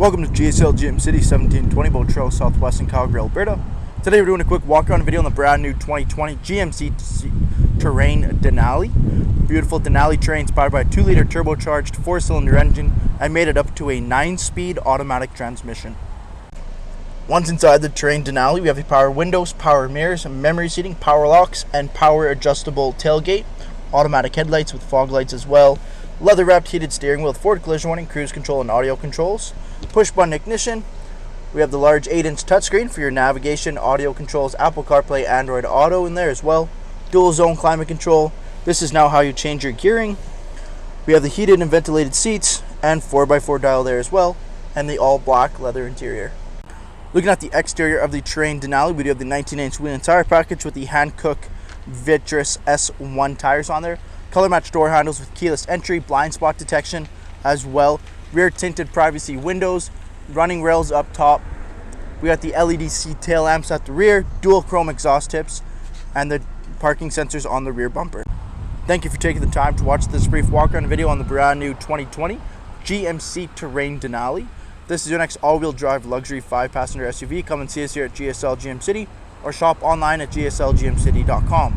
Welcome to GSL GMC 1720 Boat Trail Southwest in Calgary, Alberta. Today we're doing a quick walk-around video on the brand new 2020 GMC Terrain Denali. Beautiful Denali Terrain powered by a 2-liter turbocharged 4-cylinder engine and made it up to a 9-speed automatic transmission. Once inside the Terrain Denali, we have the power windows, power mirrors, memory seating, power locks, and power adjustable tailgate. Automatic headlights with fog lights as well. Leather-wrapped heated steering wheel, forward collision warning, cruise control, and audio controls. Push-button ignition. We have the large 8-inch touchscreen for your navigation, audio controls, Apple CarPlay, Android Auto in there as well. Dual-zone climate control. This is now how you change your gearing. We have the heated and ventilated seats and 4x4 dial there as well, and the all-black leather interior. Looking at the exterior of the Terrain Denali, we do have the 19-inch wheel and tire package with the Hankook Vitreous S1 tires on there. Color match door handles with keyless entry, blind spot detection as well. Rear tinted privacy windows, running rails up top. We got the LED tail lamps at the rear, dual chrome exhaust tips, and the parking sensors on the rear bumper. Thank you for taking the time to watch this brief walk-around video on the brand new 2020 GMC Terrain Denali. This is your next all-wheel drive luxury 5-passenger SUV. Come and see us here at GSL GM City or shop online at gslgmcity.com.